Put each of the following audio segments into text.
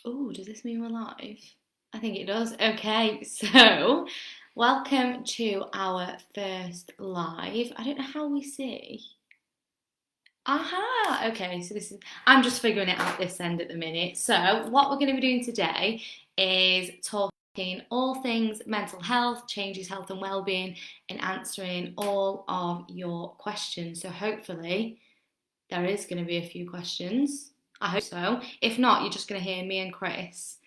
Oh, does this mean we're live? I think it does. Okay, so welcome to our first live. I don't know how we see. Aha! Okay, so I'm just figuring it out this end at the minute. So, what we're going to be doing today is talking all things mental health, changes health and wellbeing, and answering all of your questions. So, hopefully, there is going to be a few questions. I hope so. If not, you're just going to hear me and Chris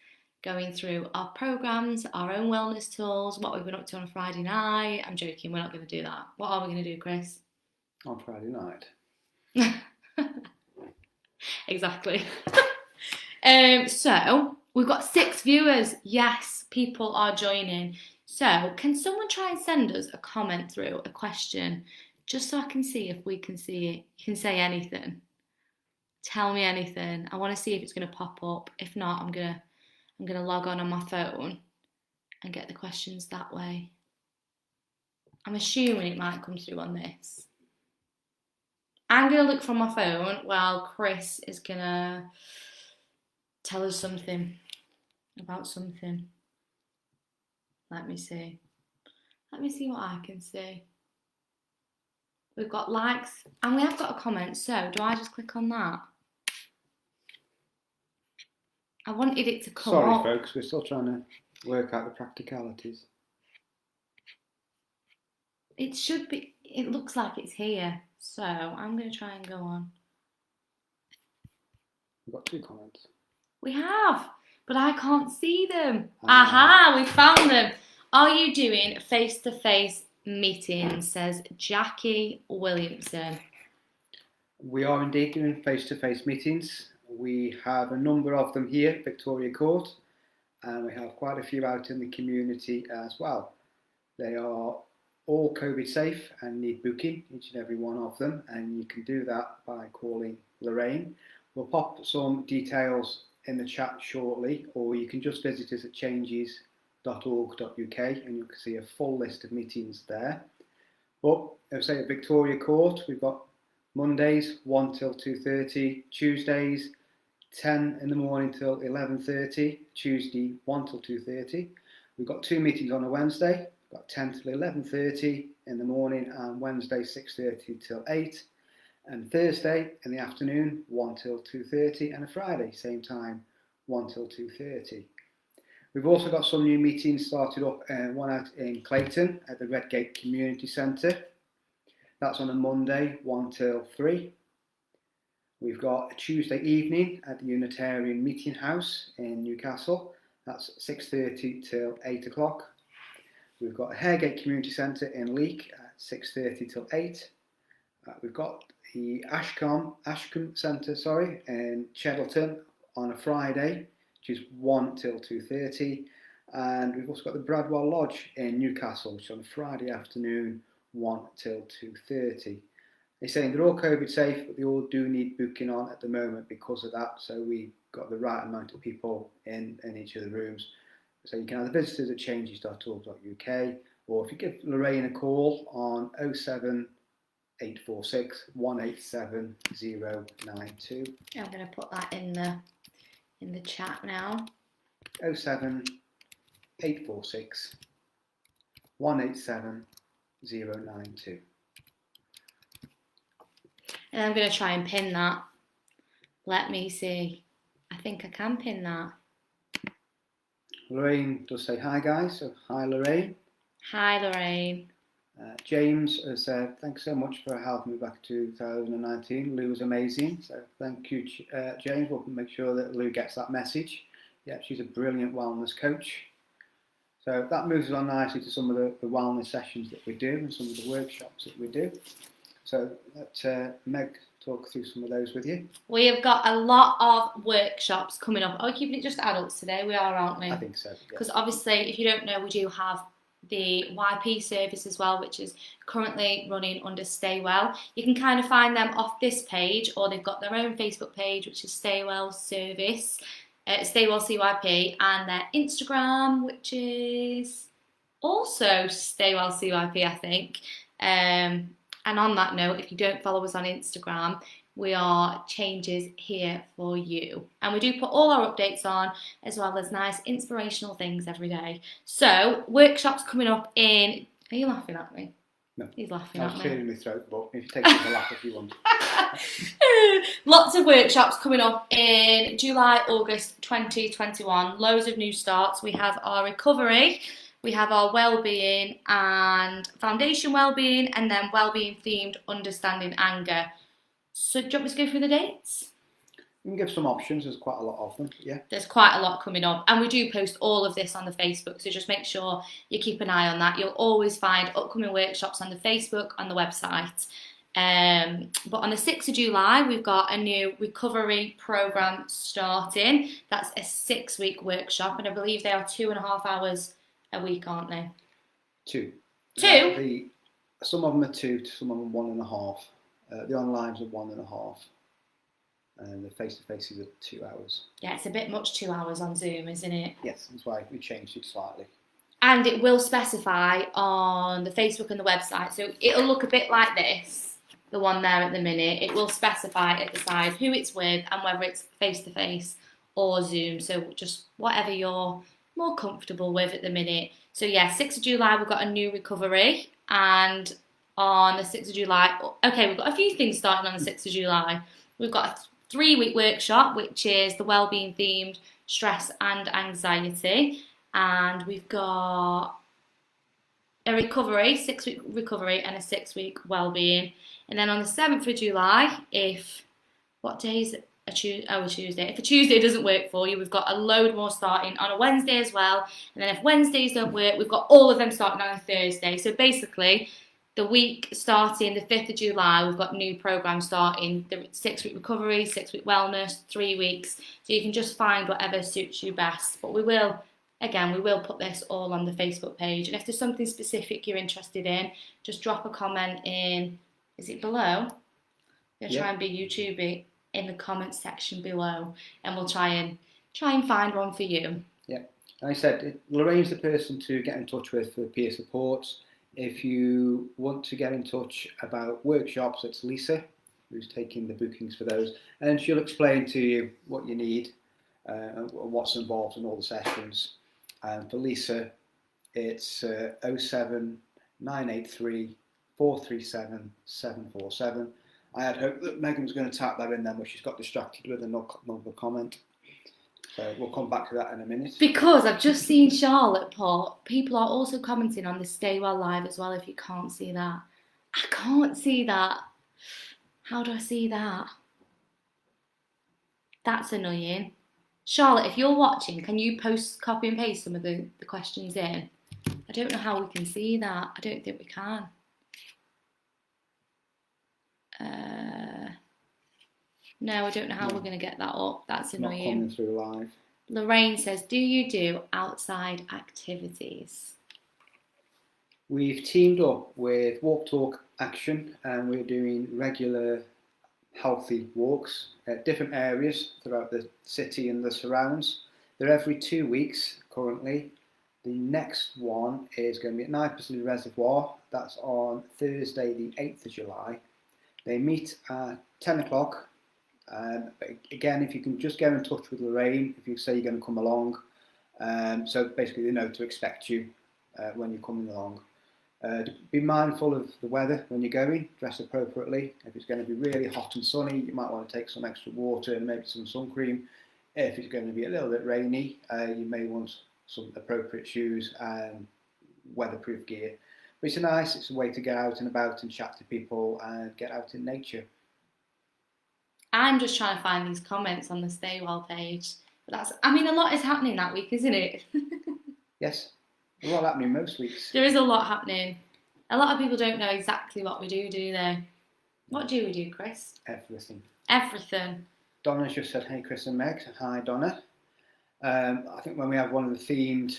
going through our programs, our own wellness tools, what we've been up to on a Friday night. I'm joking, we're not going to do that. What are we going to do, Chris? On Friday night. Exactly. So we've got 6 viewers. Yes, people are joining. So can someone try and send us a comment through, a question, just so I can see if we can see it? You can say anything. Tell me anything. I want to see if it's going to pop up. If not, I'm gonna log on my phone and get the questions that way. I'm assuming it might come through on this. I'm gonna look from my phone while Chris is gonna tell us something about something. Let me see. Let me see what I can see. We've got likes and we have got a comment. So do I just click on that? I wanted it to come up. Sorry, folks, we're still trying to work out the practicalities. It should be. It looks like it's here. So I'm gonna try and go on. We've got 2 comments. We have, but I can't see them. Aha, we found them. Are you doing face-to-face meetings, says Jackie Williamson. We are indeed doing face-to-face meetings. We have a number of them here at Victoria Court, and we have quite a few out in the community as well. They are all COVID safe and need booking, each and every one of them, and you can do that by calling Lorraine. We'll pop some details in the chat shortly, or you can just visit us at changes.org.uk and you can see a full list of meetings there. But as I say, at Victoria Court, we've got Mondays 1 till 2:30, Tuesdays 10 in the morning till 11:30, Tuesday 1 till 2:30. We've got 2 meetings on a Wednesday, we've got 10 till 11:30 in the morning, and Wednesday 6:30 till 8. And Thursday in the afternoon 1 till 2:30, and a Friday same time 1 till 2:30. We've also got some new meetings started up, one out in Clayton at the Redgate Community Centre. That's on a Monday 1 till 3. We've got a Tuesday evening at the Unitarian Meeting House in Newcastle. That's 6:30 till 8 o'clock. We've got a Haregate Community Centre in Leek at 6:30 till 8. We've got the Ashcombe Centre, in Cheddleton on a Friday, which is 1 till 2:30. And we've also got the Bradwell Lodge in Newcastle, which is on a Friday afternoon, 1 till 2:30. They're saying they're all COVID safe, but they all do need booking on at the moment because of that. So we've got the right amount of people in each of the rooms. So you can either visit us at changes.org.uk, or if you give Lorraine a call on 07846 187 092. I'm going to put that in the chat now. 07846 187 092. And I'm going to try and pin that. Let me see. I think I can pin that. Lorraine does say hi, guys. So hi, Lorraine. Hi, Lorraine. James has said, thanks so much for helping me back in 2019. Lou was amazing. So thank you, James. We'll make sure that Lou gets that message. Yeah, she's a brilliant wellness coach. So that moves on nicely to some of the wellness sessions that we do and some of the workshops that we do. So let Meg talk through some of those with you. We have got a lot of workshops coming up. Are we keeping it just adults today? We are, aren't we? I think so. Because obviously, if you don't know, we do have the YP service as well, which is currently running under Stay Well. You can kind of find them off this page, or they've got their own Facebook page, which is Stay Well Service, Stay Well CYP, and their Instagram, which is also Stay Well CYP, I think. And on that note, if you don't follow us on Instagram, we are Changes here for you. And we do put all our updates on, as well as nice inspirational things every day. So, workshops coming up in... Are you laughing at me? No. He's laughing I at was me. clearing my throat, but if you take it to laugh if you want. Lots of workshops coming up in July, August 2021. Loads of new starts. We have our recovery, we have our wellbeing and foundation wellbeing, and then wellbeing themed understanding anger. So do you want me to go through the dates? You can give some options, there's quite a lot of them, yeah. There's quite a lot coming up, and we do post all of this on the Facebook, so just make sure you keep an eye on that. You'll always find upcoming workshops on the Facebook, on the website. But on the 6th of July, we've got a new recovery programme starting. That's a 6-week workshop, and I believe they are 2.5 hours a week, aren't they? 2. Two? Some of them are 2, some of them 1.5. The online's are 1.5. And the face-to-faces are 2 hours. Yeah, it's a bit much 2 hours on Zoom, isn't it? Yes, that's why we changed it slightly. And it will specify on the Facebook and the website. So it'll look a bit like this, the one there at the minute. It will specify at the side who it's with and whether it's face-to-face or Zoom. So just whatever you're more comfortable with at the minute. So yeah, 6th of July, we've got a new recovery. And on the 6th of July, okay, we've got a few things starting on the 6th of July. We've got a 3-week workshop, which is the wellbeing themed stress and anxiety. And we've got a recovery, 6-week recovery, and a 6-week wellbeing. And then on the 7th of July, what day is it? A Tuesday. If a Tuesday doesn't work for you, we've got a load more starting on a Wednesday as well. And then if Wednesdays don't work, we've got all of them starting on a Thursday. So basically, the week starting the 5th of July, we've got new programs starting, the 6-week recovery, 6-week wellness, 3 weeks. So you can just find whatever suits you best. But we will put this all on the Facebook page. And if there's something specific you're interested in, just drop a comment in, is it below? I'm going to try and be YouTubey, in the comments section below. And we'll try and find one for you. Yeah, like I said, Lorraine's the person to get in touch with for peer support. If you want to get in touch about workshops, it's Lisa who's taking the bookings for those, and she'll explain to you what you need and what's involved in all the sessions. And for Lisa, it's 07983 437 747. I had hoped that Megan was going to type that in then, but she's got distracted with another comment. So we'll come back to that in a minute. Because I've just seen Charlotte put, people are also commenting on the Stay Well Live as well, if you can't see that. I can't see that. How do I see that? That's annoying. Charlotte, if you're watching, can you copy and paste some of the questions in? I don't know how we can see that. I don't think we can. No, I don't know how we're going to get that up. That's annoying. Not coming through live. Lorraine says, do you do outside activities? We've teamed up with Walk Talk Action, and we're doing regular healthy walks at different areas throughout the city and the surrounds. They're every 2 weeks currently. The next one is going to be at Knipersley Reservoir. That's on Thursday the 8th of July. They meet at 10 o'clock. But again, if you can just get in touch with Lorraine, if you say you're going to come along, so basically they know to expect you when you're coming along. Be mindful of the weather when you're going, dress appropriately. If it's going to be really hot and sunny, you might want to take some extra water and maybe some sun cream. If it's going to be a little bit rainy, you may want some appropriate shoes and weatherproof gear. But it's a way to get out and about and chat to people and get out in nature. I'm just trying to find these comments on the Stay Well page. But a lot is happening that week, isn't it? Yes, a lot happening most weeks. There is a lot happening. A lot of people don't know exactly what we do they? What do we do, Chris? Everything. Everything. Donna's just said, hey, Chris and Meg. Hi, Donna. I think when we have one of the themed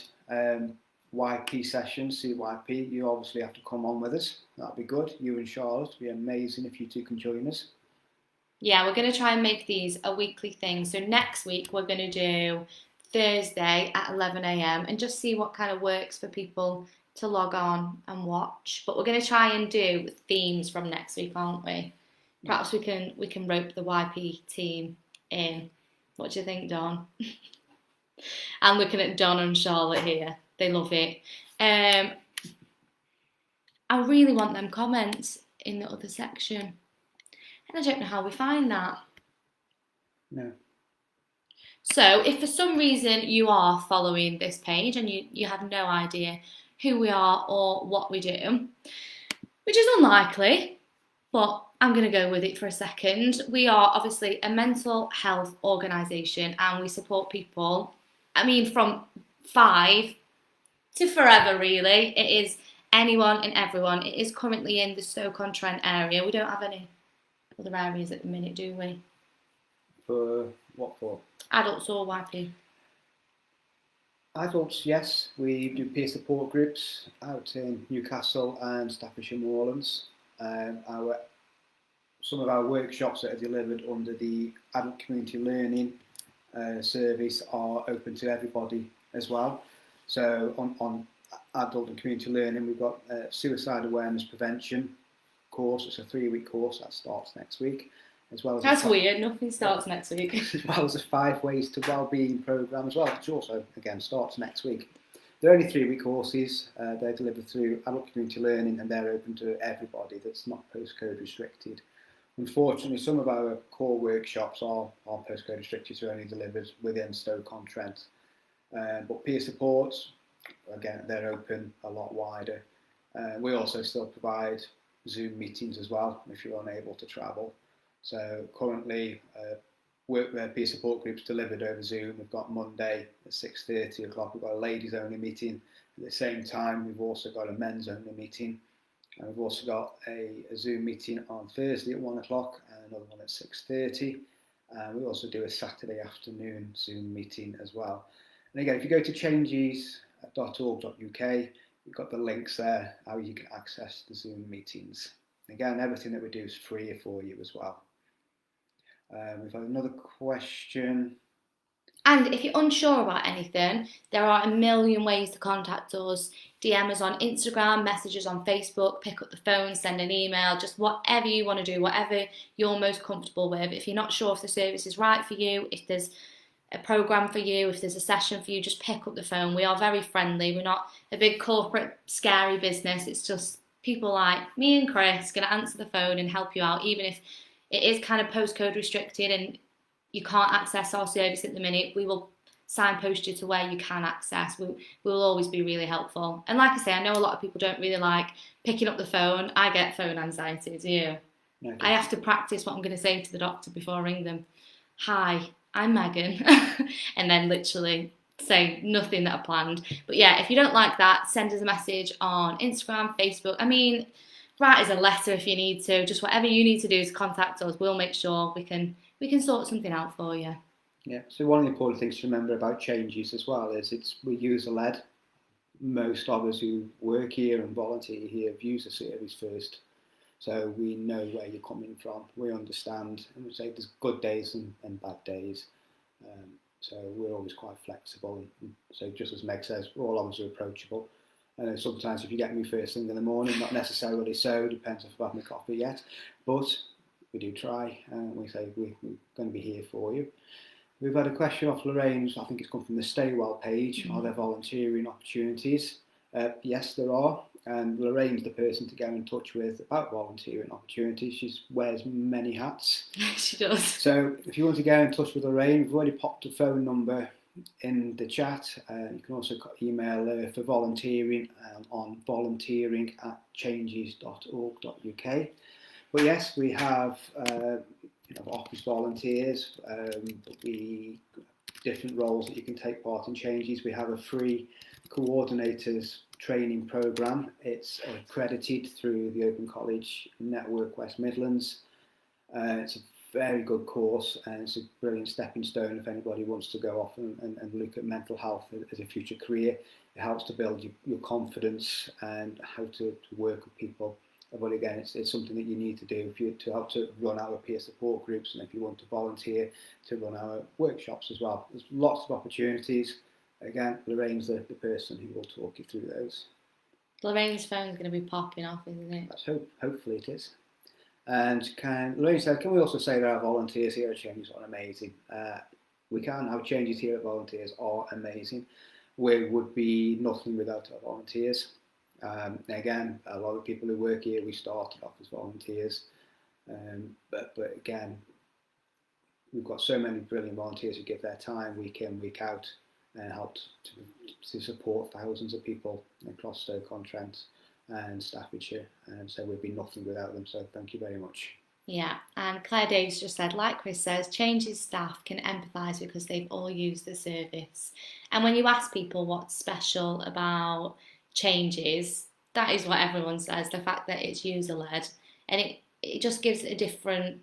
YP sessions, CYP, you obviously have to come on with us. That'll be good. You and Charlotte, it'll be amazing if you two can join us. Yeah, we're going to try and make these a weekly thing. So next week we're going to do Thursday at 11 a.m. and just see what kind of works for people to log on and watch. But we're going to try and do themes from next week, aren't we? Perhaps we can rope the YP team in. What do you think, Don? I'm looking at Don and Charlotte here. They love it. I really want them comments in the other section. And I don't know how we find that. No. So if for some reason you are following this page and you have no idea who we are or what we do, which is unlikely, but I'm going to go with it for a second. We are obviously a mental health organisation and we support people, from 5 to forever really. It is anyone and everyone. It is currently in the Stoke-on-Trent area. We don't have any other areas at the minute, do we? For what for? Adults or YP? Adults, yes. We do peer support groups out in Newcastle and Staffordshire Moorlands. Some of our workshops that are delivered under the Adult Community Learning service are open to everybody as well. So on Adult and Community Learning, we've got a Suicide Awareness Prevention course. It's a 3-week course that starts next week. As well as That's weird, nothing starts next week. As well as a 5 Ways to Wellbeing programme as well, which also, again, starts next week. They're only 3-week courses. They're delivered through Adult Community Learning and they're open to everybody. That's not postcode restricted. Unfortunately, some of our core workshops are postcode restricted, so only delivered within Stoke-on-Trent. But peer supports, again, they're open a lot wider. We also still provide Zoom meetings as well if you're unable to travel. So currently, peer support groups delivered over Zoom. We've got Monday at 6:30 o'clock. We've got a ladies only meeting. At the same time, we've also got a men's only meeting. And we've also got a Zoom meeting on Thursday at 1 o'clock and another one at 6:30. We also do a Saturday afternoon Zoom meeting as well. And again, if you go to changes.org.uk, you've got the links there, how you can access the Zoom meetings. Again, everything that we do is free for you as well. We've had another question. And if you're unsure about anything, there are a million ways to contact us. DM us on Instagram, messages on Facebook, pick up the phone, send an email, just whatever you want to do, whatever you're most comfortable with. If you're not sure if the service is right for you, if there's a programme for you, if there's a session for you, just pick up the phone. We are very friendly. We're not a big corporate scary business. It's just people like me and Chris going to answer the phone and help you out, even if it is kind of postcode restricted and you can't access our service at the minute. We will signpost you to where you can access. We'll always be really helpful. And like I say, I know a lot of people don't really like picking up the phone. I get phone anxiety, do you? No, I have to practice what I'm going to say to the doctor before I ring them. Hi, I'm Megan. And then literally say nothing that I planned. But yeah, if you don't like that, send us a message on Instagram, Facebook. Write us a letter if you need to. Just whatever you need to do to contact us. We'll make sure we can sort something out for you. Yeah, so one of the important things to remember about Changes as well is we're user-led. Most of us who work here and volunteer here have used the service first. So we know where you're coming from. We understand, and we say there's good days and bad days. So we're always quite flexible. And so just as Meg says, all of us are approachable. And sometimes if you get me first thing in the morning, not necessarily so, depends if I've had my coffee yet. But we do try, and we say we're going to be here for you. We've had a question off Lorraine's, I think it's come from the Stay Well page. Are there volunteering opportunities? Yes, there are. And Lorraine's the person to get in touch with about volunteering opportunities. She wears many hats. She does. So if you want to get in touch with Lorraine, we've already popped a phone number in the chat. You can also email her for volunteering on volunteering@changes.org.uk. But yes, we have office volunteers, different roles that you can take part in Changes. We have a free coordinators training programme. It's accredited through the Open College Network West Midlands. It's a very good course and it's a brilliant stepping stone if anybody wants to go off and look at mental health as a future career. It helps to build your confidence and how to work with people. But again, it's something that you need to do to help to run our peer support groups and if you want to volunteer to run our workshops as well. There's lots of opportunities. Again, Lorraine's the person who will talk you through those. Lorraine's phone's going to be popping off, isn't it? Hopefully it is. And Lorraine said, can we also say that our volunteers here at Changes are amazing? We can. Our Changes here at Volunteers are amazing. We would be nothing without our volunteers. Again, a lot of people who work here, we started off as volunteers. But again, we've got so many brilliant volunteers who give their time week in, week out, and help to support thousands of people across Stoke-on-Trent and Staffordshire, and so we'd be nothing without them, so thank you very much. Yeah, and Claire Davis just said, like Chris says, Changes staff can empathise because they've all used the service. And when you ask people what's special about Changes, that is what everyone says, the fact that it's user-led, and it just gives a different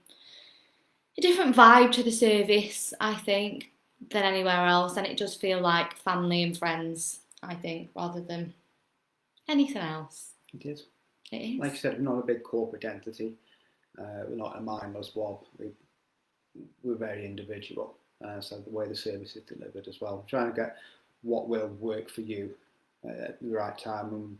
vibe to the service, I think, than anywhere else, and it does feel like family and friends, I think, rather than anything else. It is. It is. Like I said, we're not a big corporate entity. We're not a mindless wob. We're very individual. So the way the service is delivered as well. We're trying to get what will work for you at the right time. And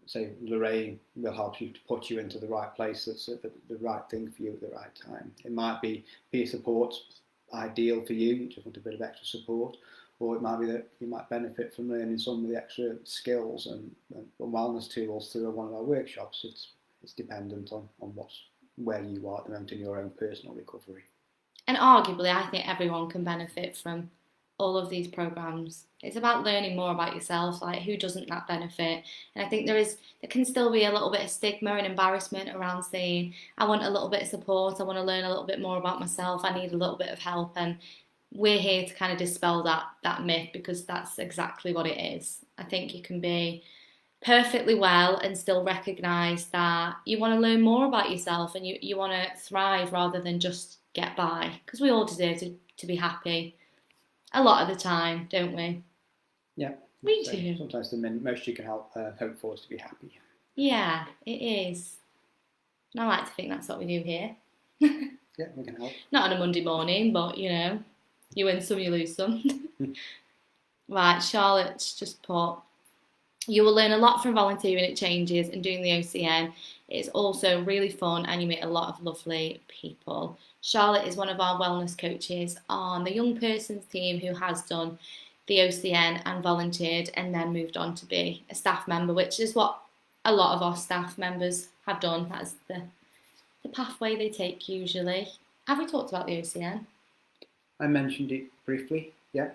say Lorraine will help you to put you into the right place that's the right thing for you at the right time. It might be peer support, ideal for you. You just want a bit of extra support. Or it might be that you might benefit from learning some of the extra skills and wellness tools through one of our workshops. It's dependent on where you are at the moment in your own personal recovery. And arguably, I think everyone can benefit from all of these programs. It's about learning more about yourself, like who doesn't that benefit? And I think there can still be a little bit of stigma and embarrassment around saying, I want a little bit of support, I want to learn a little bit more about myself, I need a little bit of help. And we're here to kind of dispel that myth, because that's exactly what it is. I think you can be perfectly well and still recognise that you want to learn more about yourself and you want to thrive rather than just get by, because we all deserve to be happy a lot of the time, don't we? Yeah, we do. Sometimes the most you can hope for is to be happy. Yeah, it is. And I like to think that's what we do here. Yeah, we can help. Not on a Monday morning, but you win some, you lose some. Right, Charlotte's just put, you will learn a lot from volunteering at Changes and doing the OCN. It's also really fun and you meet a lot of lovely people. Charlotte is one of our wellness coaches on the young person's team who has done the OCN and volunteered and then moved on to be a staff member, which is what a lot of our staff members have done. That's the pathway they take usually. Have we talked about the OCN? I mentioned it briefly, yeah.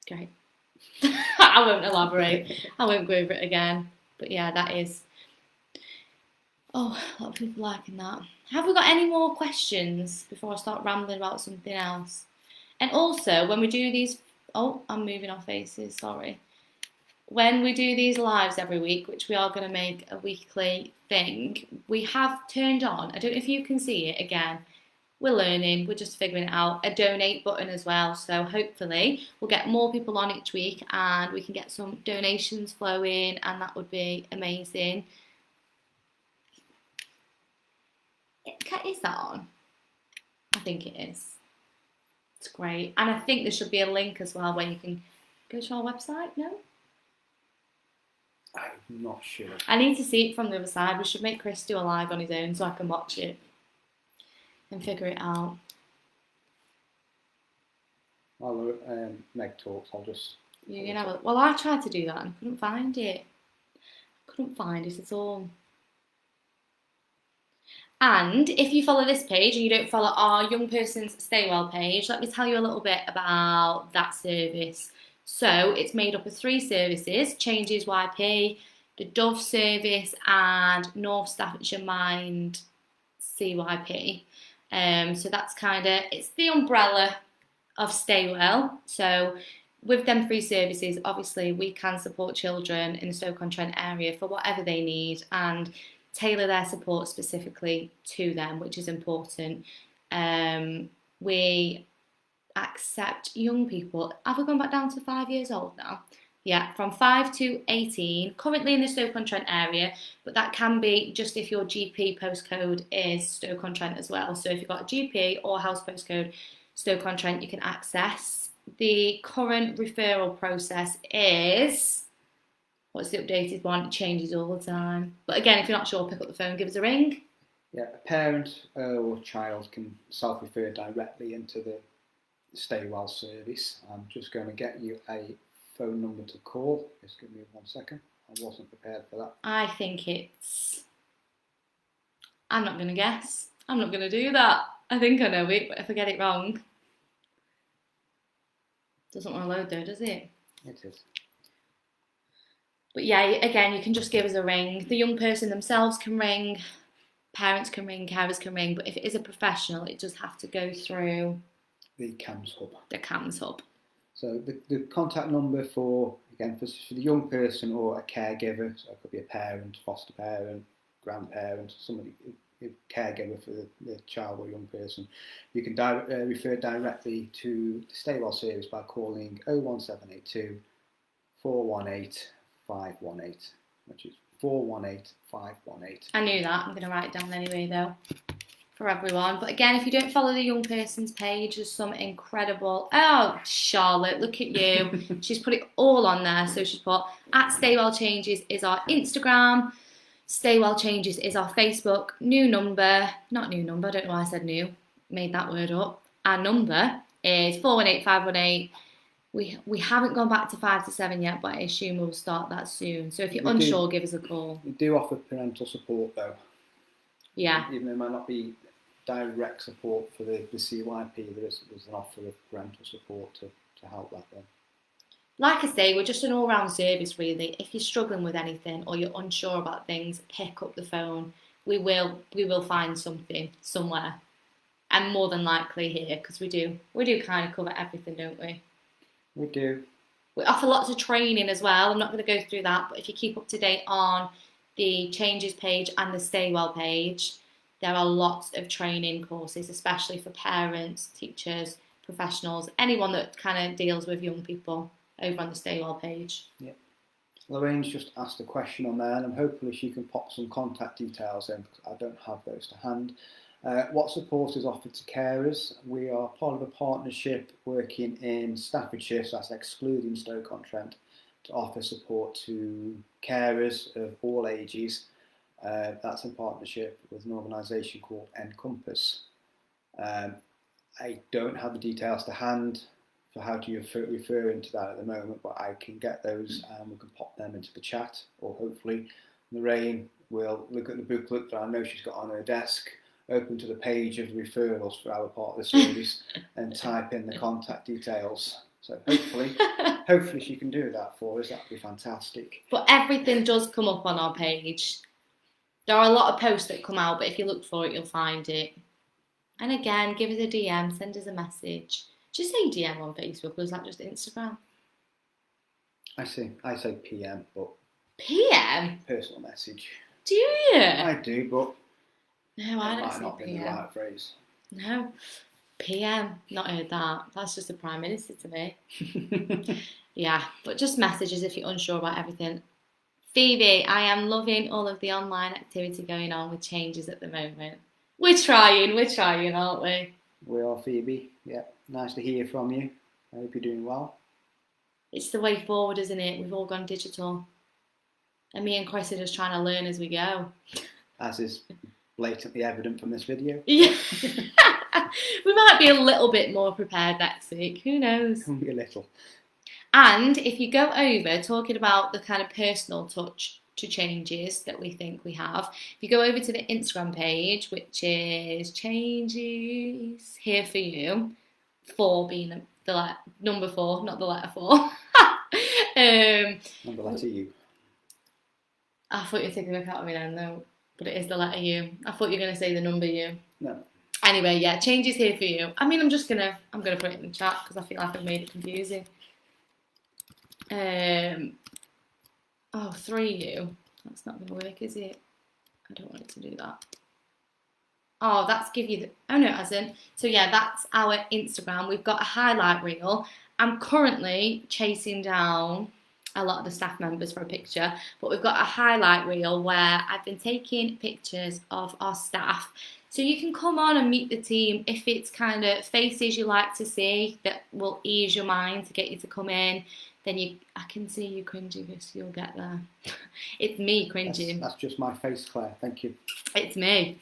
Great. I won't elaborate. I won't go over it again. But yeah, that is... Oh, a lot of people liking that. Have we got any more questions before I start rambling about something else? And also, when we do these... Oh, I'm moving our faces, sorry. When we do these lives every week, which we are going to make a weekly thing, we have turned on, I don't know if you can see it again, we're learning, we're just figuring it out, a donate button as well. So hopefully we'll get more people on each week and we can get some donations flowing, and that would be amazing. Is that on? I think it is. It's great. And I think there should be a link as well where you can go to our website, no? I'm not sure. I need to see it from the other side. We should make Chris do a live on his own so I can watch it and figure it out. While Meg talks, I'll just... You can have a... Well, I tried to do that and I couldn't find it. At all. And if you follow this page and you don't follow our Young Person's Stay Well page, let me tell you a little bit about that service. So it's made up of 3 services: Changes YP, the Dove service, and North Staffordshire Mind CYP. So that's it's the umbrella of Stay Well. So with them 3 services, obviously we can support children in the Stoke-on-Trent area for whatever they need and tailor their support specifically to them, which is important. We accept young people. Have we gone back down to 5 years old now? Yeah, from 5 to 18, currently in the Stoke-on-Trent area, but that can be just if your GP postcode is Stoke-on-Trent as well. So if you've got a GP or house postcode Stoke-on-Trent, you can access. The current referral process is... What's the updated one? It changes all the time. But again, if you're not sure, pick up the phone, give us a ring. Yeah, a parent or child can self-refer directly into the Stay Well service. I'm just going to get you a phone number to call. Just give me 1 second. I wasn't prepared for that. I think it's... I'm not going to guess. I'm not going to do that. I think I know it, but if I get it wrong... Doesn't want to load though, does it? It is. But yeah, again, you can just give us a ring. The young person themselves can ring, parents can ring, carers can ring, but if it is a professional, it does have to go through The CAMS hub. the CAMS hub. So the contact number for the young person or a caregiver, so it could be a parent, foster parent, grandparent, somebody, a caregiver for the child or young person, you can refer directly to the Stay Well service by calling 01782 418 518, which is 418 518. I knew that. I'm going to write it down anyway, though, for everyone. But again, if you don't follow the young person's page, there's some incredible... Oh, Charlotte, look at you. She's put it all on there. So she's put, @Staywell Changes is our Instagram. Staywell Changes is our Facebook. New number... Not new number. I don't know why I said new. Made that word up. Our number is 418 518. We haven't gone back to 5 to 7 yet, but I assume we'll start that soon. So if you're unsure, give us a call. We do offer parental support, though. Yeah. Even though it might not be direct support for the CYP, there's an offer of parental support to help that then. Like I say, we're just an all-round service, really. If you're struggling with anything or you're unsure about things, pick up the phone. We will find something somewhere, and more than likely here, because we do kind of cover everything, don't we? We do. We offer lots of training as well. I'm not going to go through that, but if you keep up to date on the Changes page and the Stay Well page, there are lots of training courses, especially for parents, teachers, professionals, anyone that kind of deals with young people, over on the Stay Well page. Yeah. Lorraine's just asked a question on there, and hopefully she can pop some contact details in, because I don't have those to hand. What support is offered to carers? We are part of a partnership working in Staffordshire, so that's excluding Stoke-on-Trent, to offer support to carers of all ages. That's in partnership with an organisation called Encompass. I don't have the details to hand for how to refer into that at the moment, but I can get those and we can pop them into the chat, or hopefully Lorraine will look at the booklet that I know she's got on her desk, open to the page of referrals for our part of the service and type in the contact details. So hopefully she can do that for us. That'd be fantastic. But everything does come up on our page. There are a lot of posts that come out, but if you look for it, you'll find it. And again, give us a DM, send us a message. Just say DM on Facebook, or is that just Instagram? I say PM, but... PM? Personal message. Do you? I do, but... No, I don't might say not be PM. the right phrase. No. PM. Not heard that. That's just the Prime Minister to me. Yeah, but just messages if you're unsure about everything. Phoebe, I am loving all of the online activity going on with Changes at the moment. We're trying, aren't we? We are, Phoebe. Yeah, nice to hear from you. I hope you're doing well. It's the way forward, isn't it? We've all gone digital. And me and Chris are just trying to learn as we go. As is blatantly evident from this video. Yeah. We might be a little bit more prepared next week. Who knows? Only a little. And if you go over, talking about the kind of personal touch to Changes that we think we have, if you go over to the Instagram page, which is Changes Here For You, 4 being the number 4, not the letter 4. And the letter U. I thought you were taking a look out of me then, though, but it is the letter U. I thought you were going to say the number U. No. Anyway, yeah, Changes Here For You. I mean, I'm going to put it in the chat because I feel like I've made it confusing. 3U. That's not going to work, is it? I don't want it to do that. Oh, that's give you the... Oh, no, it hasn't. So, yeah, that's our Instagram. We've got a highlight reel. I'm currently chasing down a lot of the staff members for a picture, but we've got a highlight reel where I've been taking pictures of our staff. So you can come on and meet the team if it's kind of faces you like to see that will ease your mind to get you to come in. then I can see you cringing, because you'll get there. It's me cringing. That's just my face, Claire. Thank you. It's me.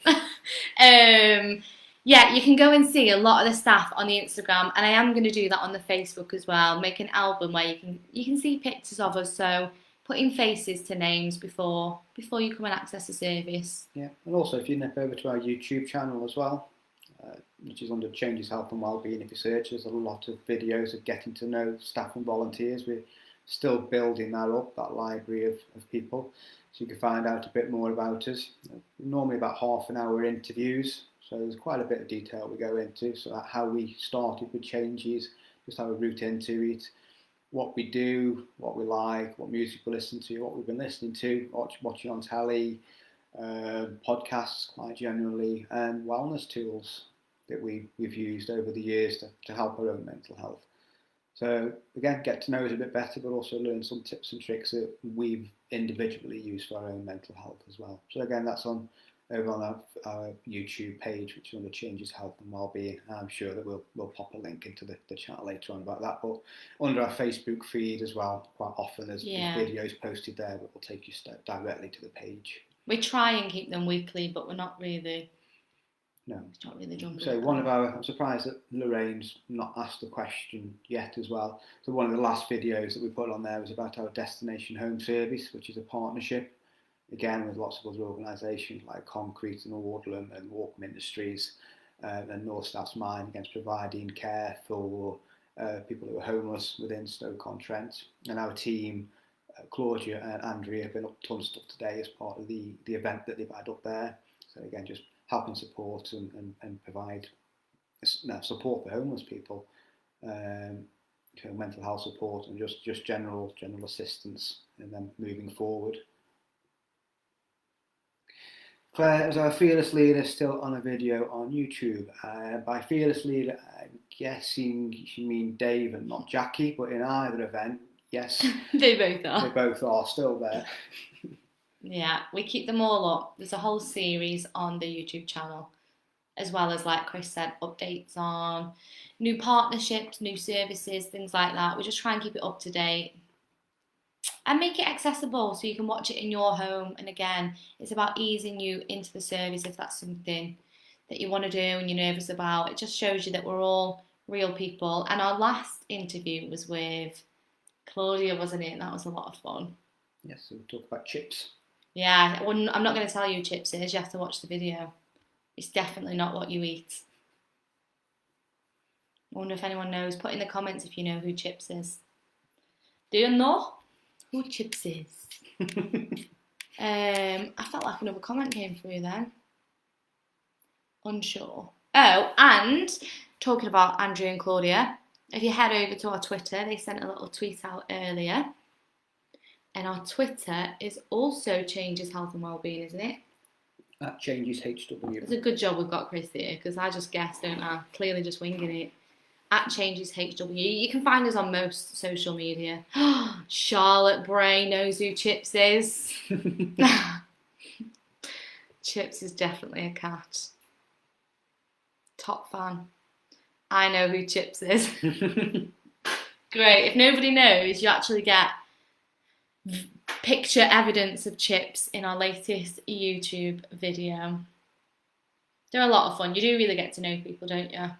Yeah, you can go and see a lot of the staff on the Instagram, and I am going to do that on the Facebook as well. Make an album where you can see pictures of us. So putting faces to names before you come and access the service. Yeah, and also if you nip over to our YouTube channel as well, which is under Changes Health and Wellbeing. If you search, there's a lot of videos of getting to know staff and volunteers. We're still building that up, that library of people, so you can find out a bit more about us. Normally about half an hour interviews, so there's quite a bit of detail we go into. So how we started with Changes, just how we route into it, what we do, what we like, what music we listen to, what we've been listening to, watching on telly, podcasts quite generally, and wellness tools that we've used over the years to help our own mental health. So again, get to know us a bit better, but also learn some tips and tricks that we've individually used for our own mental health as well. So again, that's over on our YouTube page, which is under Changes Health and Wellbeing. I'm sure that we'll pop a link into the chat later on about that. But under our Facebook feed as well, quite often there's videos posted there that will take you directly to the page. We try and keep them weekly, but we're not really. No. It's not really jumping. So I'm surprised that Lorraine's not asked the question yet as well. So one of the last videos that we put on there was about our Destination Home Service, which is a partnership, again, with lots of other organisations like Concrete and Wardlam and Walkham Industries and North Staff's Mind, against providing care for people who are homeless within Stoke-on-Trent. And our team, Claudia and Andrea, have been up to ton stuff today as part of the event that they've had up there. So again, just helping support and provide support for homeless people, mental health support, and just general assistance, and then moving forward. Claire, as our fearless leader, still on a video on YouTube. By fearless leader, I'm guessing you mean Dave and not Jackie, but in either event, yes, they both are. They both are still there. Yeah, we keep them all up. There's a whole series on the YouTube channel, as well as, like Chris said, updates on new partnerships, new services, things like that. We just try and keep it up to date and make it accessible so you can watch it in your home. And again, it's about easing you into the service if that's something that you want to do and you're nervous about. It just shows you that we're all real people. And our last interview was with Claudia, wasn't it? That was a lot of fun. Yes, so we talk about chips. Yeah, I'm not going to tell you what chips is. You have to watch the video. It's definitely not what you eat. I wonder if anyone knows. Put in the comments if you know who Chips is. Do you know who Chips is? I felt like another comment came through then. Unsure. Oh, and talking about Andrea and Claudia, if you head over to our Twitter, they sent a little tweet out earlier. And our Twitter is also Changes Health and Wellbeing, isn't it? At Changes HW. It's a good job we've got Chris here, because I just guessed, don't I? Clearly just winging it. At Changes HW. You can find us on most social media. Charlotte Bray knows who Chips is. Chips is definitely a cat. Top fan. I know who Chips is. Great. If nobody knows, you actually get picture evidence of Chips in our latest YouTube video. They're a lot of fun. You do really get to know people, don't you?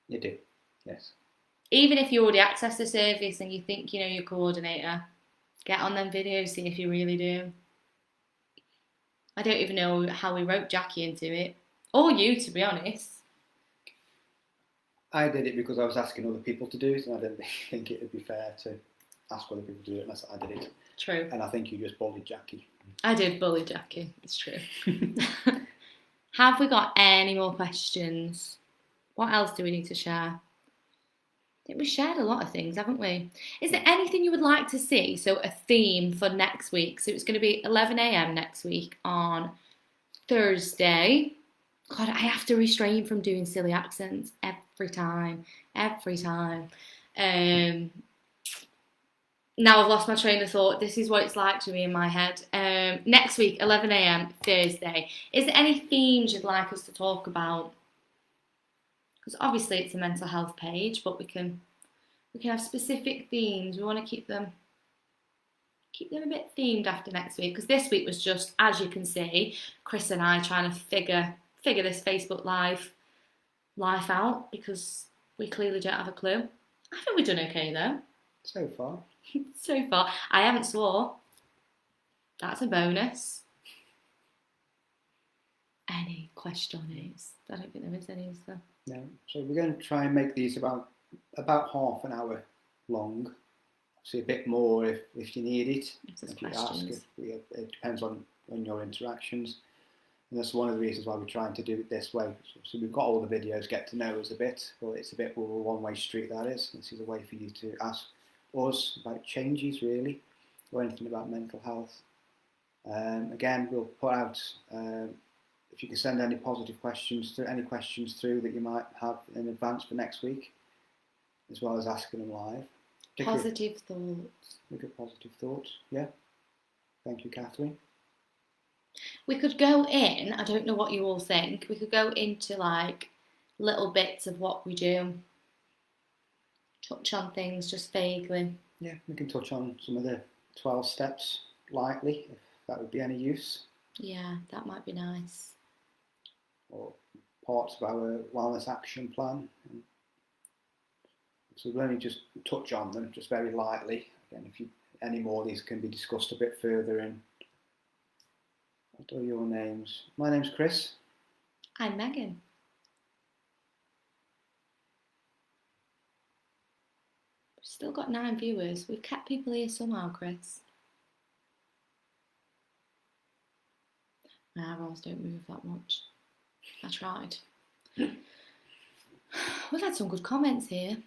You do, yes. Even if you already access the service and you think you know your coordinator, get on them videos, see if you really do. I don't even know how we wrote Jackie into it. Or you, to be honest. I did it because I was asking other people to do it, and I didn't think it would be fair to ask other people to do it unless I did it. True. And I think you just bullied Jackie. I did bully Jackie, it's true. Have we got any more questions? What else do we need to share? I think we shared a lot of things, haven't we? Is there anything you would like to see? So a theme for next week. So it's going to be 11 a.m. next week on Thursday. God, I have to restrain from doing silly accents every time. Now I've lost my train of thought. This is what it's like to be in my head. Next week, 11 a.m. Thursday. Is there any themes you'd like us to talk about? Because obviously it's a mental health page, but we can We can have specific themes. We want to keep them a bit themed after next week, because this week was just, as you can see, Chris and I trying to figure this Facebook life out, because we clearly don't have a clue. I think we've done okay though. So far. So far. I haven't swore. That's a bonus. Any questions? I don't think there is any, is there? No. So we're going to try and make these about half an hour long. See a bit more if you need it. If you ask, it depends on your interactions. And that's one of the reasons why we're trying to do it this way. So we've got all the videos, get to know us a bit, but it's a bit of a one-way street, that is. This is a way for you to ask us about changes, really, or anything about mental health. Again, we'll put out, if you can send any positive questions through that you might have in advance for next week, as well as asking them live. Positive thoughts. Look at positive thoughts, yeah. Thank you, Catherine. We could go in, I don't know what you all think, we could go into like little bits of what we do. Touch on things just vaguely. Yeah, we can touch on some of the 12 steps lightly, if that would be any use. Yeah, that might be nice. Or parts of our wellness action plan. So we'll only just touch on them, just very lightly. Again, if you any more, these can be discussed a bit further in. What are your names? My name's Chris. I'm Megan. We've still got 9 viewers. We've kept people here somehow, Chris. My eyebrows don't move that much. I tried. We've had some good comments here.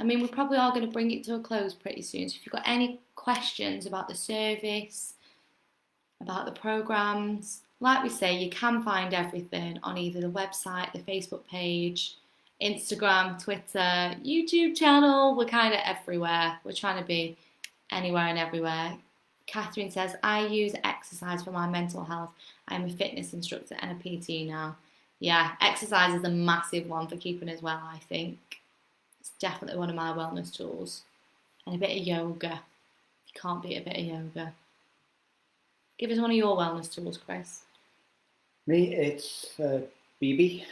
I mean, we're probably all going to bring it to a close pretty soon. So if you've got any questions about the service, about the programmes, like we say, you can find everything on either the website, the Facebook page, Instagram, Twitter, YouTube channel. We're kind of everywhere. We're trying to be anywhere and everywhere. Catherine says, I use exercise for my mental health. I'm a fitness instructor and a PT now. Yeah, exercise is a massive one for keeping us well, I think. It's definitely one of my wellness tools. And a bit of yoga. You can't beat a bit of yoga. Give us one of your wellness tools, Chris. Me, it's BB.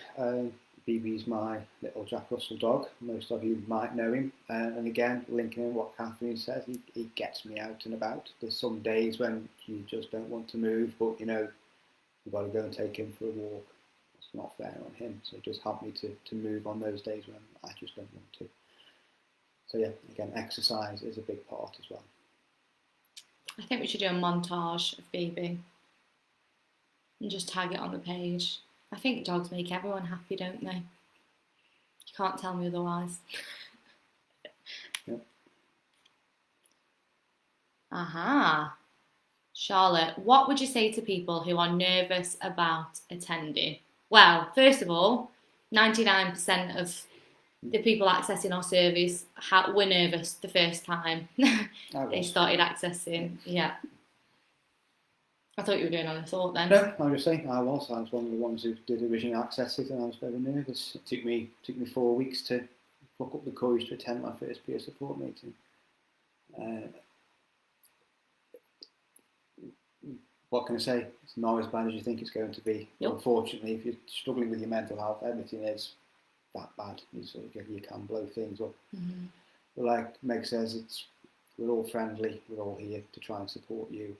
BB's my little Jack Russell dog. Most of you might know him. And again, linking in what Catherine said, he gets me out and about. There's some days when you just don't want to move, but you know, you've got to go and take him for a walk. It's not fair on him. So it does help me to move on those days when I just don't want to. So yeah, again, exercise is a big part as well. I think we should do a montage of BB and just tag it on the page. I think dogs make everyone happy, don't they? You can't tell me otherwise. Yep. Aha. Charlotte, what would you say to people who are nervous about attending? Well, first of all, 99% of the people accessing our service were nervous the first time they started accessing. Yeah. I thought you were going on a thought then. No, I was just saying I was one of the ones who did originally access it, and I was very nervous. It took me 4 weeks to pluck up the courage to attend my first peer support meeting. What can I say? It's not as bad as you think it's going to be. Yep. Unfortunately, if you're struggling with your mental health, everything is that bad. You can blow things up. Mm-hmm. But like Meg says, we're all friendly. We're all here to try and support you.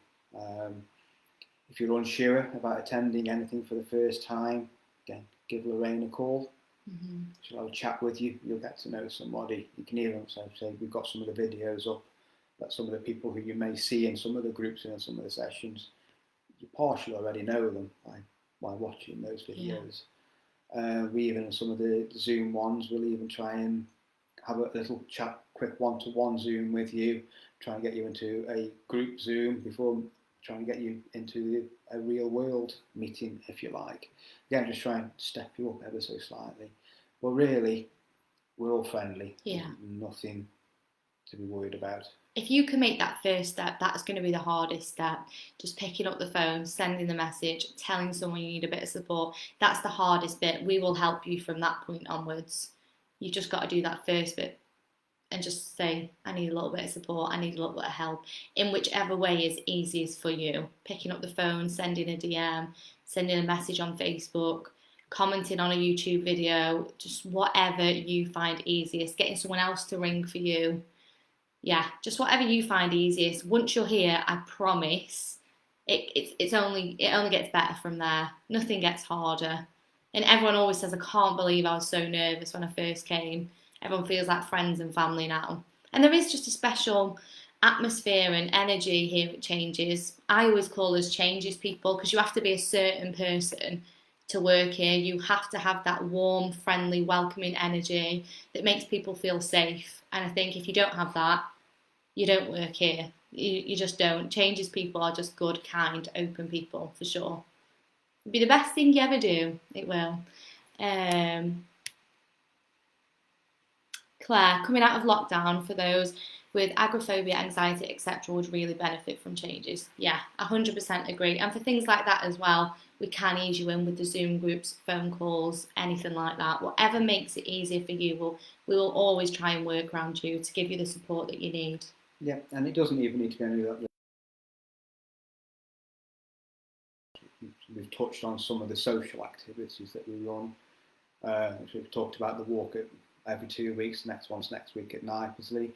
If you're unsure about attending anything for the first time, again, give Lorraine a call. Mm-hmm. She'll have a chat with you. You'll get to know somebody. You can even say we've got some of the videos up, that some of the people who you may see in some of the groups and in some of the sessions, you partially already know them by watching those videos. Yeah. We even, in some of the Zoom ones, will even try and have a little chat, quick one-to-one Zoom with you, try and get you into a group Zoom before trying to get you into a real world meeting, if you like. Again, just try and step you up ever so slightly. But really, we're all friendly. Yeah. Nothing to be worried about. If you can make that first step, that's going to be the hardest step. Just picking up the phone, sending the message, telling someone you need a bit of support. That's the hardest bit. We will help you from that point onwards. You've just got to do that first bit and just say, I need a little bit of support, I need a little bit of help, in whichever way is easiest for you. Picking up the phone, sending a DM, sending a message on Facebook, commenting on a YouTube video, just whatever you find easiest. Getting someone else to ring for you. Yeah, just whatever you find easiest. Once you're here, I promise, it only gets better from there. Nothing gets harder. And everyone always says, I can't believe I was so nervous when I first came. Everyone feels like friends and family now. And there is just a special atmosphere and energy here at Changes. I always call us Changes people, because you have to be a certain person to work here. You have to have that warm, friendly, welcoming energy that makes people feel safe. And I think if you don't have that, you don't work here. You just don't. Changes people are just good, kind, open people, for sure. It'll be the best thing you ever do. It will. Claire, coming out of lockdown, for those with agoraphobia, anxiety, etc., would really benefit from Changes. Yeah, 100% agree. And for things like that as well, we can ease you in with the Zoom groups, phone calls, anything like that. Whatever makes it easier for you, we will always try and work around you to give you the support that you need. Yeah, and it doesn't even need to be any of that. We've touched on some of the social activities that we run. We've talked about the walk every 2 weeks. The next one's next week at Knightsley.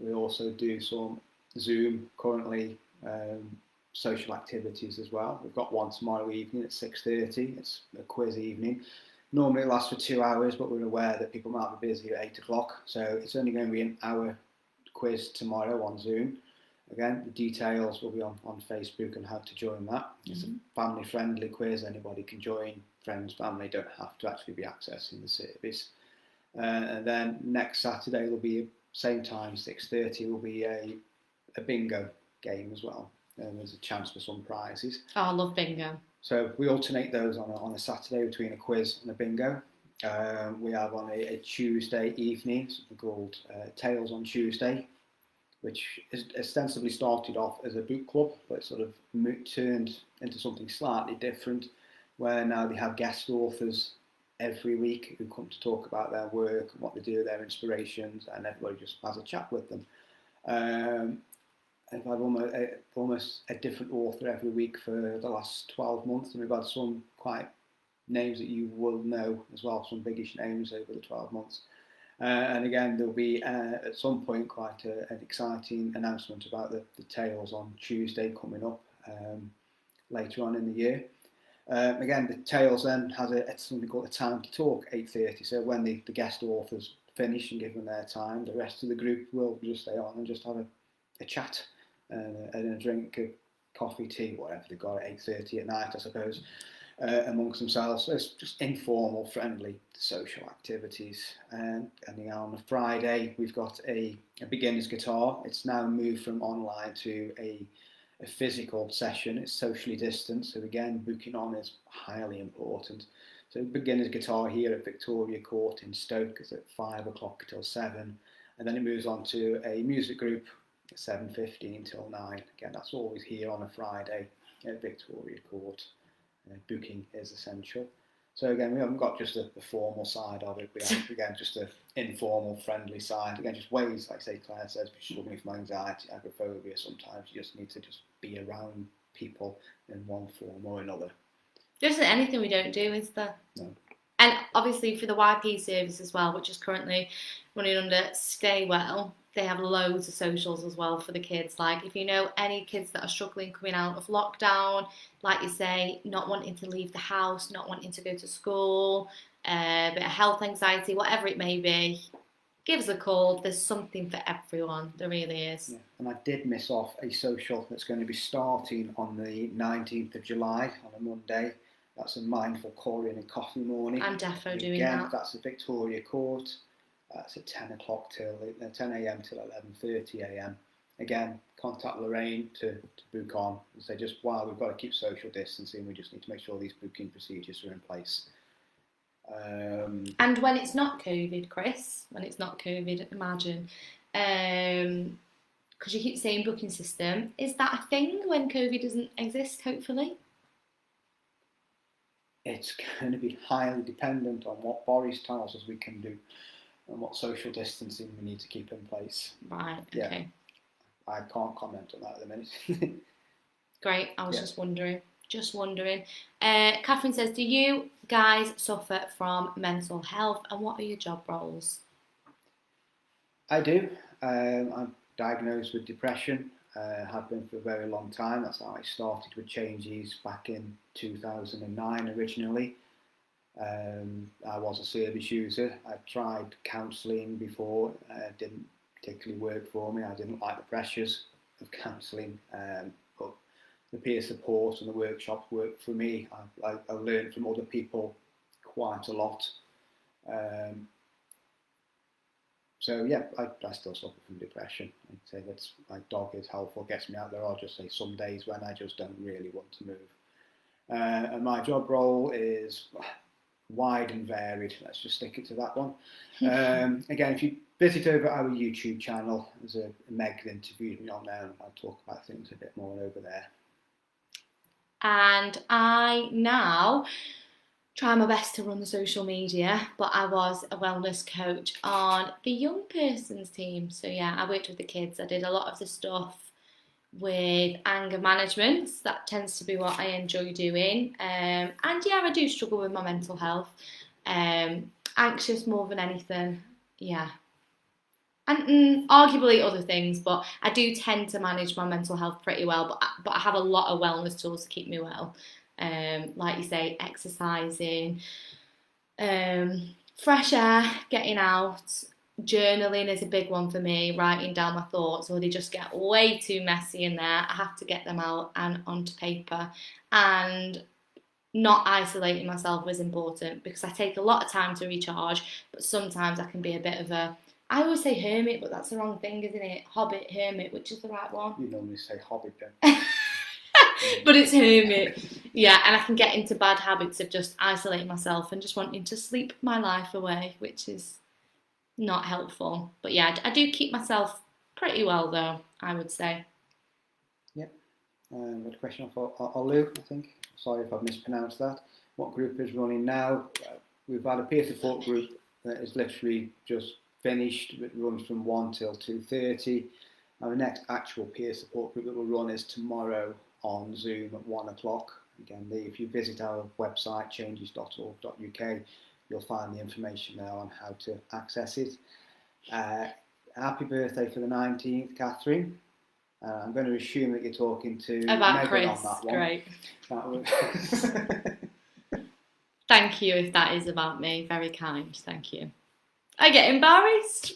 We also do some Zoom currently social activities as well. We've got one tomorrow evening at 6:30. It's a quiz evening. Normally it lasts for 2 hours, but we're aware that people might be busy at 8 o'clock. So it's only going to be an hour quiz tomorrow on Zoom. Again, the details will be on Facebook and how to join that. Mm-hmm. It's a family-friendly quiz. Anybody can join. Friends, family don't have to actually be accessing the service. And then next Saturday will be same time, 6:30. Will be a bingo game as well. And there's a chance for some prizes. Oh, I love bingo. So we alternate those on a Saturday between a quiz and a bingo. We have on a Tuesday evening, something called Tales on Tuesday, which is ostensibly started off as a book club, but it sort of turned into something slightly different, where now they have guest authors every week who come to talk about their work and what they do, their inspirations, and everybody just has a chat with them. I've had almost a different author every week for the last 12 months, and we've had some quite names that you will know as well, some biggish names over the 12 months. And again, there'll be at some point quite an exciting announcement about the Tales on Tuesday coming up later on in the year. Again, the Tales then has something called a time to talk, 8:30. So when the guest authors finish and give them their time, the rest of the group will just stay on and just have a chat and a drink of coffee, tea, whatever they've got at 8:30 at night, I suppose. Amongst themselves. So it's just informal, friendly social activities. And on a Friday, we've got a beginner's guitar. It's now moved from online to a physical session. It's socially distanced. So again, booking on is highly important. So beginner's guitar here at Victoria Court in Stoke is at 5 o'clock till 7. And then it moves on to a music group at 7:15 till 9. Again, that's always here on a Friday at Victoria Court. Booking is essential. So again, we haven't got just the formal side of it. We have, again, just an informal, friendly side. Again, just ways, like say Claire says, if you're struggling from anxiety, agoraphobia, sometimes you just need to just be around people in one form or another. There isn't anything we don't do, is there? No. And obviously for the YP service as well, which is currently running under Stay Well, they have loads of socials as well for the kids. Like if you know any kids that are struggling coming out of lockdown, like you say, not wanting to leave the house, not wanting to go to school, a bit of health anxiety, whatever it may be, give us a call. There's something for everyone. There really is. Yeah. And I did miss off a social that's going to be starting on the 19th of July on a Monday. That's a mindful Korean and coffee morning. I'm defo doing Again, that. That's at Victoria Court. That's at 10 o'clock till 10 a.m. till 11:30 a.m. Again, contact Lorraine to book on and say just while we've got to keep social distancing, we just need to make sure these booking procedures are in place. And when it's not COVID, Chris, when it's not COVID, imagine, because you keep saying booking system, is that a thing when COVID doesn't exist, hopefully? It's going to be highly dependent on what Boris tells us we can do. and what social distancing we need to keep in place. Right, Yeah. okay. I can't comment on that at the minute. Great, I was just wondering. Catherine says, do you guys suffer from mental health, and what are your job roles? I do. I'm diagnosed with depression. Have been for a very long time. That's how I started with Changes back in 2009 originally. I was a service user. I tried counselling before. It didn't particularly work for me. I didn't like the pressures of counselling, but the peer support and the workshops worked for me. I learned from other people quite a lot. So yeah, I still suffer from depression. I'd say that's my dog is helpful, gets me out there. I'll just say some days when I just don't really want to move. And my job role is wide and varied. Let's just stick it to that one. Again, if you visit over our YouTube channel, there's a Meg interviewed me on there, and I'll talk about things a bit more over there. And I now try my best to run the social media, but I was a wellness coach on the young person's team. So yeah, I worked with the kids. I did a lot of the stuff with anger management. That tends to be what I enjoy doing. And yeah, I do struggle with my mental health. Anxious more than anything. Yeah. And arguably other things, but I do tend to manage my mental health pretty well. But I have a lot of wellness tools to keep me well. Like you say, exercising, fresh air, getting out, journaling is a big one for me, writing down my thoughts, or they just get way too messy in there. I have to get them out and onto paper. And not isolating myself is important, because I take a lot of time to recharge, but sometimes I can be a bit of a, I always say hermit, but that's the wrong thing, isn't it? Hobbit, hermit, which is the right one? You normally say hobbit then. But it's hermit. Yeah, and I can get into bad habits of just isolating myself and just wanting to sleep my life away, which is not helpful. But yeah, I do keep myself pretty well though, I would say. Yep. Got a question for Olu, I think. Sorry if I've mispronounced that. What group is running now? We've had a peer support group that is literally just finished. It runs from 1 till 2:30. Our next actual peer support group that will run is tomorrow on Zoom at 1 o'clock. Again, if you visit our website, changes.org.uk, you'll find the information there on how to access it. Happy birthday for the 19th, Catherine. I'm going to assume that you're talking to about Megan Chris. On that one. Great. That was Thank you if that is about me. Very kind. Thank you. I get embarrassed.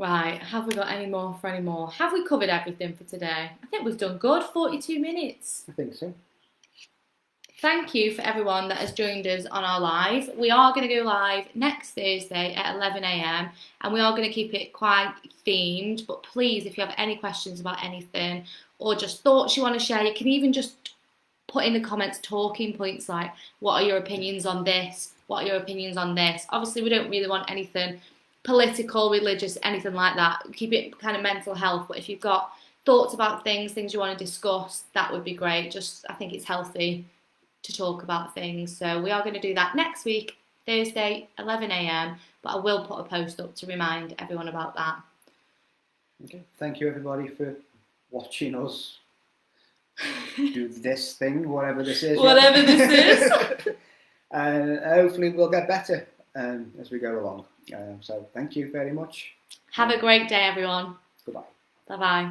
Right, have we got any more for any more? Have we covered everything for today? I think we've done good, 42 minutes. I think so. Thank you for everyone that has joined us on our live. We are going to go live next Thursday at 11 a.m. and we are going to keep it quite themed, but please, if you have any questions about anything or just thoughts you want to share, you can even just put in the comments talking points like, what are your opinions on this? What are your opinions on this? Obviously, we don't really want anything political, religious, anything like that. Keep it kind of mental health, but if you've got thoughts about things you want to discuss, that would be great. Just, I think it's healthy to talk about things. So we are going to do that next week, Thursday, 11 a.m. But I will put a post up to remind everyone about that. Okay. Thank you, everybody, for watching us do this thing, whatever this is. Whatever this is. And hopefully we'll get better as we go along. So thank you very much. Have a great day, everyone. Goodbye. Bye-bye.